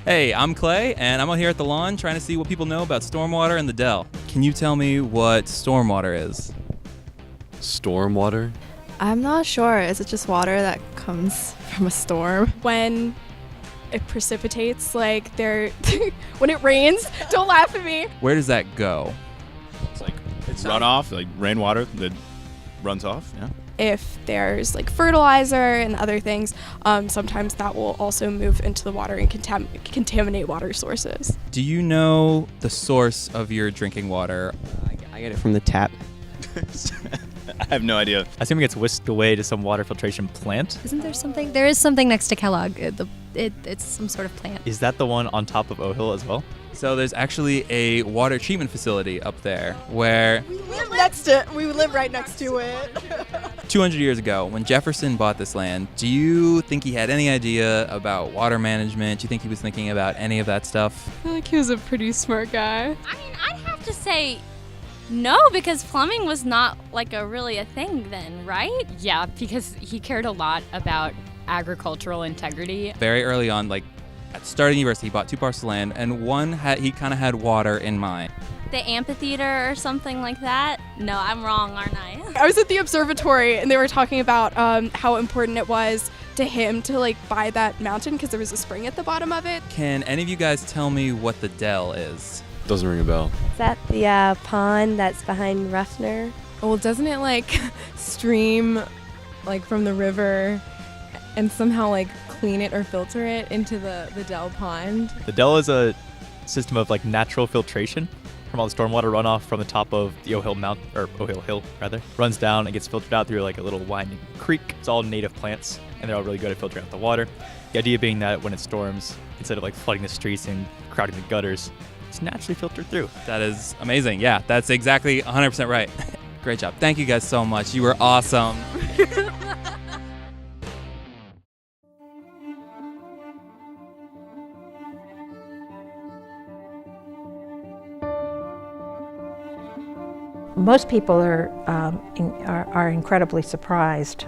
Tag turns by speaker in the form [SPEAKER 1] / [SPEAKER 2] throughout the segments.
[SPEAKER 1] Hey, I'm Clay, and I'm out here at the lawn trying to see what people know about stormwater in the Dell. Can you tell me what stormwater is?
[SPEAKER 2] Stormwater?
[SPEAKER 3] I'm not sure. Is it just water that comes from a storm?
[SPEAKER 4] When it precipitates, like when it rains, don't laugh at me.
[SPEAKER 1] Where does that go?
[SPEAKER 5] It's runoff, like rainwater that runs off, yeah.
[SPEAKER 4] If there's like fertilizer and other things, sometimes that will also move into the water and contaminate water sources.
[SPEAKER 1] Do you know the source of your drinking water?
[SPEAKER 6] I get it from the tap.
[SPEAKER 5] I have no idea.
[SPEAKER 7] I assume it gets whisked away to some water filtration plant.
[SPEAKER 8] Isn't there something? There is something next to Kellogg. It's some sort of plant.
[SPEAKER 7] Is that the one on top of O Hill as well?
[SPEAKER 1] So there's actually a water treatment facility up there where
[SPEAKER 4] We live right next to it.
[SPEAKER 1] 200 years ago, when Jefferson bought this land, do you think he had any idea about water management? Do you think he was thinking about any of that stuff?
[SPEAKER 4] I feel like he was a pretty smart guy.
[SPEAKER 8] I mean, I'd have to say no, because plumbing was not like really a thing then, right?
[SPEAKER 9] Yeah, because he cared a lot about agricultural integrity.
[SPEAKER 1] Very early on, like at the start of university, he bought 2 parcels of land, and one he kind of had water in mind.
[SPEAKER 8] The amphitheater or something like that? No, I'm wrong, aren't I?
[SPEAKER 4] I was at the observatory and they were talking about how important it was to him to like buy that mountain because there was a spring at the bottom of it.
[SPEAKER 1] Can any of you guys tell me what the Dell is?
[SPEAKER 2] Doesn't ring a bell.
[SPEAKER 10] Is that the pond that's behind Ruffner?
[SPEAKER 3] Well, doesn't it like stream like from the river and somehow like clean it or filter it into the Dell Pond?
[SPEAKER 7] The Dell is a system of like natural filtration from all the stormwater runoff from the top of the O Hill Hill, runs down and gets filtered out through like a little winding creek. It's all native plants, and they're all really good at filtering out the water. The idea being that when it storms, instead of like flooding the streets and crowding the gutters, it's naturally filtered through.
[SPEAKER 1] That is amazing. Yeah, that's exactly 100% right. Great job. Thank you guys so much. You were awesome.
[SPEAKER 11] Most people are incredibly surprised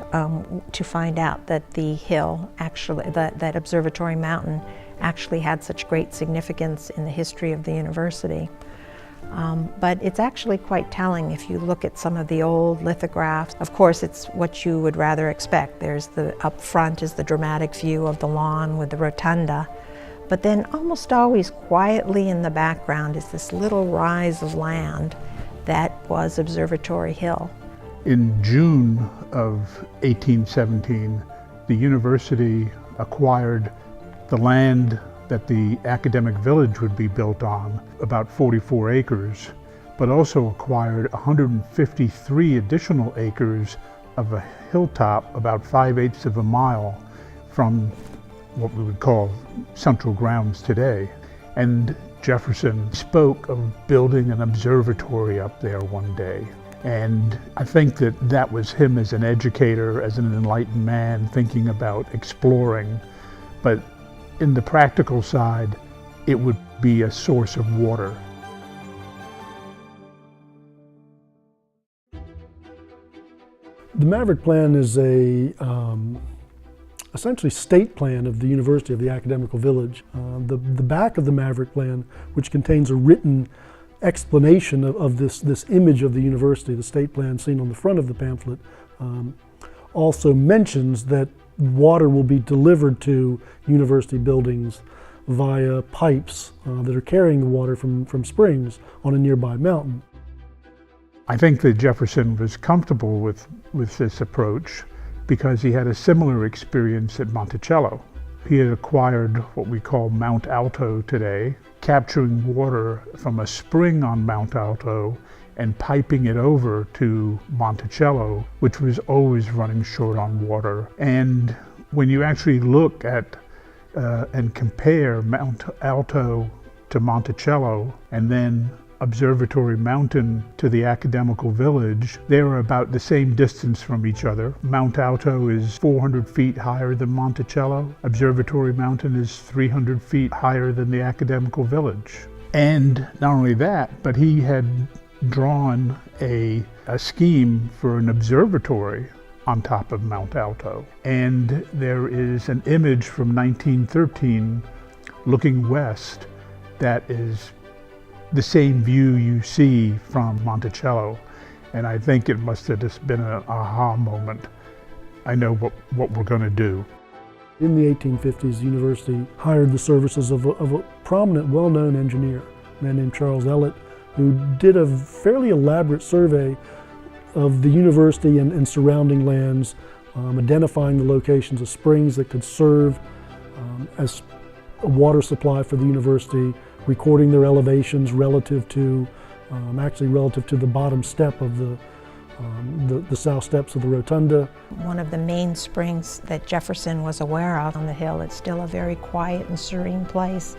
[SPEAKER 11] to find out that the hill, actually, that observatory mountain, actually had such great significance in the history of the university. But it's actually quite telling if you look at some of the old lithographs. Of course, it's what you would rather expect. Up front is the dramatic view of the lawn with the rotunda. But then almost always quietly in the background is this little rise of land that was Observatory Hill.
[SPEAKER 12] In June of 1817, the university acquired the land that the academic village would be built on, about 44 acres, but also acquired 153 additional acres of a hilltop about 5/8 of a mile from what we would call central grounds today. And Jefferson spoke of building an observatory up there one day. And I think that was him as an educator, as an enlightened man, thinking about exploring. But in the practical side, it would be a source of water.
[SPEAKER 13] The Maverick Plan is a essentially state plan of the University of the Academical Village. The back of the Maverick Plan, which contains a written explanation of this image of the university, the state plan seen on the front of the pamphlet, also mentions that water will be delivered to university buildings via pipes that are carrying the water from springs on a nearby mountain.
[SPEAKER 12] I think that Jefferson was comfortable with this approach because he had a similar experience at Monticello. He had acquired what we call Mount Alto today, capturing water from a spring on Mount Alto and piping it over to Monticello, which was always running short on water. And when you actually look at and compare Mount Alto to Monticello and then Observatory Mountain to the Academical Village, they are about the same distance from each other. Mount Alto is 400 feet higher than Monticello. Observatory Mountain is 300 feet higher than the Academical Village. And not only that, but he had drawn a scheme for an observatory on top of Mount Alto. And there is an image from 1913 looking west, that is the same view you see from Monticello. And I think it must have just been an aha moment. I know what we're going to do.
[SPEAKER 13] In the 1850s, the university hired the services of a prominent, well-known engineer, a man named Charles Ellet, who did a fairly elaborate survey of the university and surrounding lands, identifying the locations of springs that could serve as a water supply for the university, recording their elevations relative to, actually relative to the bottom step of the south steps of the rotunda.
[SPEAKER 11] One of the main springs that Jefferson was aware of on the hill. It's still a very quiet and serene place,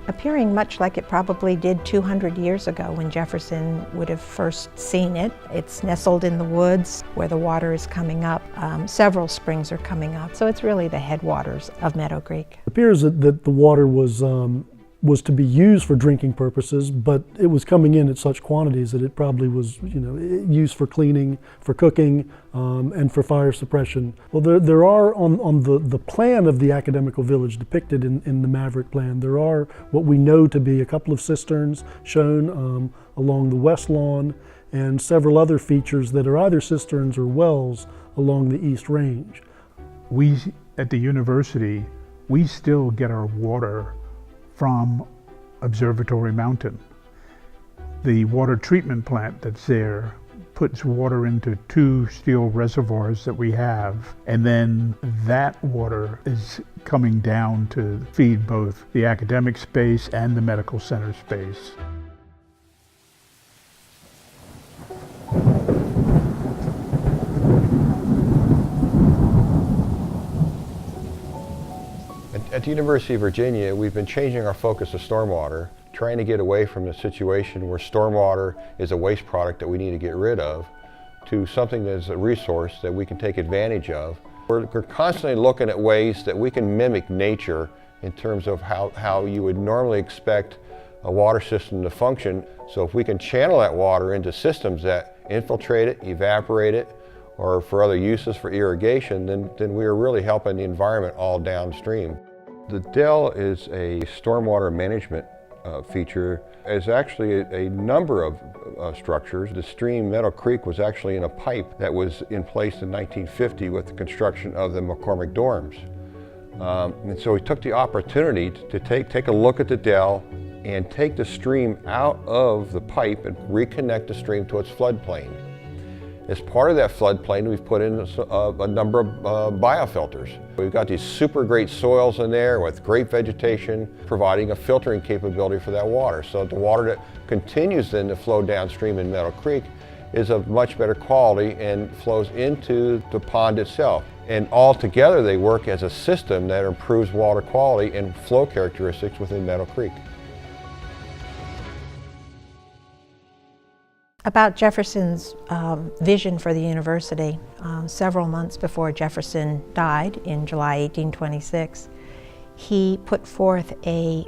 [SPEAKER 11] appearing much like it probably did 200 years ago when Jefferson would have first seen it. It's nestled in the woods where the water is coming up. Several springs are coming up, so it's really the headwaters of Meadow Creek.
[SPEAKER 13] It appears that the water was to be used for drinking purposes, but it was coming in at such quantities that it probably was, used for cleaning, for cooking, and for fire suppression. Well, there are on the plan of the academical village depicted in the Maverick plan, there are what we know to be a couple of cisterns shown along the west lawn, and several other features that are either cisterns or wells along the East Range.
[SPEAKER 12] We at the university, we still get our water from Observatory Mountain. The water treatment plant that's there puts water into 2 steel reservoirs that we have, and then that water is coming down to feed both the academic space and the medical center space.
[SPEAKER 6] At the University of Virginia, we've been changing our focus to stormwater, trying to get away from the situation where stormwater is a waste product that we need to get rid of, to something that's a resource that we can take advantage of. We're constantly looking at ways that we can mimic nature in terms of how you would normally expect a water system to function. So if we can channel that water into systems that infiltrate it, evaporate it, or for other uses for irrigation, then we are really helping the environment all downstream. The dell is a stormwater management feature. It's actually a number of structures. The stream Meadow Creek was actually in a pipe that was in place in 1950 with the construction of the McCormick dorms. And so we took the opportunity to take a look at the dell and take the stream out of the pipe and reconnect the stream to its floodplain. As part of that floodplain, we've put in a number of biofilters. We've got these super great soils in there with great vegetation, providing a filtering capability for that water. So the water that continues then to flow downstream in Meadow Creek is of much better quality and flows into the pond itself. And all together they work as a system that improves water quality and flow characteristics within Meadow Creek.
[SPEAKER 11] About Jefferson's vision for the university, several months before Jefferson died in July 1826, he put forth a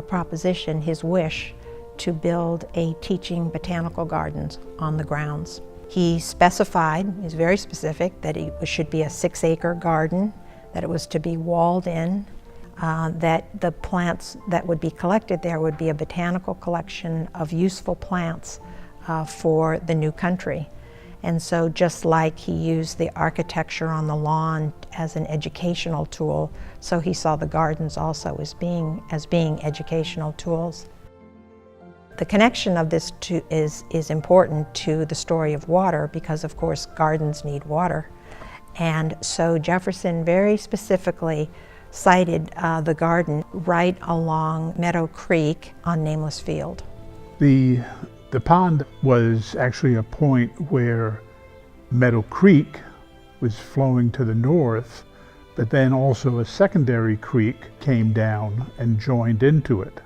[SPEAKER 11] proposition, his wish, to build a teaching botanical gardens on the grounds. He specified, he was very specific, that it should be a 6-acre garden, that it was to be walled in, that the plants that would be collected there would be a botanical collection of useful plants for the new country. And so just like he used the architecture on the lawn as an educational tool, so he saw the gardens also as being educational tools. The connection of this is important to the story of water because of course gardens need water. And so Jefferson very specifically cited the garden right along Meadow Creek on Nameless Field.
[SPEAKER 12] The pond was actually a point where Meadow Creek was flowing to the north, but then also a secondary creek came down and joined into it.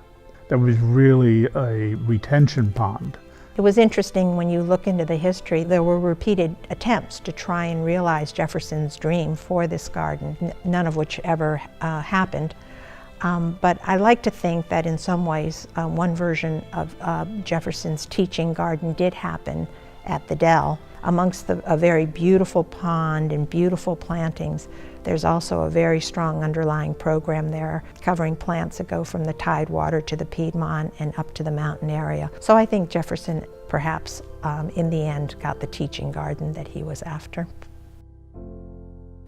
[SPEAKER 12] That was really a retention pond.
[SPEAKER 11] It was interesting when you look into the history, there were repeated attempts to try and realize Jefferson's dream for this garden, none of which ever happened. But I like to think that in some ways, one version of Jefferson's teaching garden did happen at the Dell. Amongst a very beautiful pond and beautiful plantings, There's also a very strong underlying program there covering plants that go from the Tidewater to the Piedmont and up to the mountain area. So I think Jefferson perhaps in the end got the teaching garden that he was after.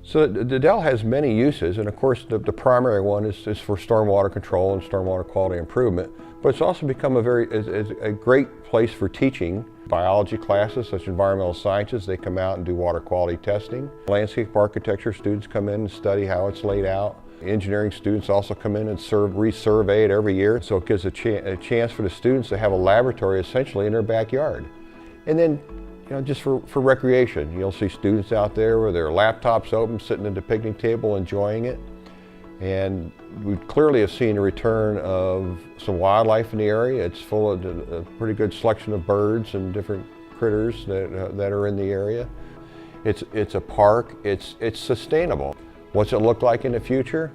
[SPEAKER 6] So the Dell has many uses, and of course the primary one is for stormwater control and stormwater quality improvement, but it's also become a great place for teaching biology classes such as environmental sciences. They come out and do water quality testing. Landscape architecture students come in and study how it's laid out. Engineering students also come in and resurvey it every year, so it gives a chance for the students to have a laboratory essentially in their backyard. And then just for recreation, you'll see students out there with their laptops open, sitting at the picnic table, enjoying it. And we clearly have seen a return of some wildlife in the area. It's full of a pretty good selection of birds and different critters that are in the area. It's a park. It's sustainable. What's it look like in the future?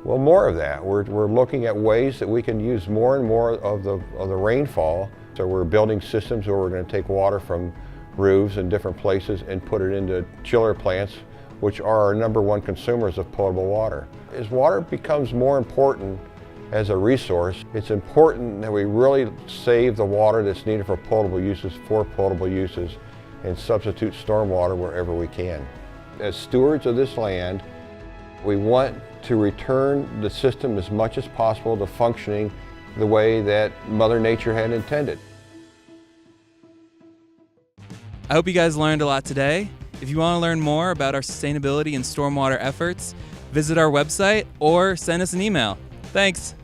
[SPEAKER 6] Well, more of that. We're looking at ways that we can use more and more of the rainfall. So we're building systems where we're going to take water from roofs in different places and put it into chiller plants, which are our #1 consumers of potable water. As water becomes more important as a resource, it's important that we really save the water that's needed for potable uses and substitute stormwater wherever we can. As stewards of this land, we want to return the system as much as possible to functioning the way that Mother Nature had intended.
[SPEAKER 1] I hope you guys learned a lot today. If you want to learn more about our sustainability and stormwater efforts, visit our website or send us an email. Thanks.